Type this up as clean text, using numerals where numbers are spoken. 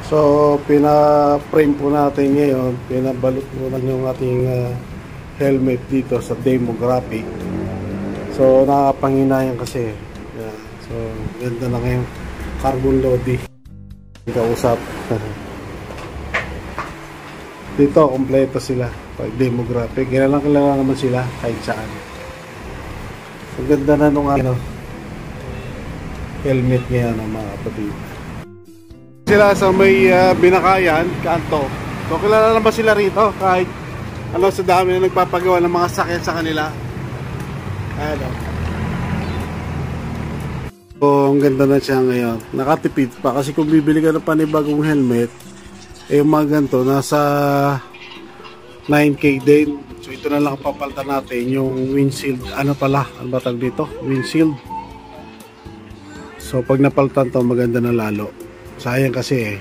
So pina-frame po natin ngayon, pinabalot po na yung ating helmet dito sa demographic. So nakapanghinayang kasi. Yan. So ganda na ngayon, carbon lodi kausap. Dito kompleto sila pag demographic, kilala naman sila kahit saan. So ganda na nung helmet ngayon ng mga kapatid. Sila sa may Binakayan, Kanto. So kilala naman sila rito kahit sa dami na nagpapagawa ng mga sakyan sa kanila. So ang ganda na siya ngayon. Nakatipid pa kasi kung bibili ka ng panibagong helmet, yung mga ganito nasa 9K din. So ito na lang papalitan natin yung windshield. Ano ba tawag dito? Windshield. So pag napalitan to, maganda na lalo. Sayang kasi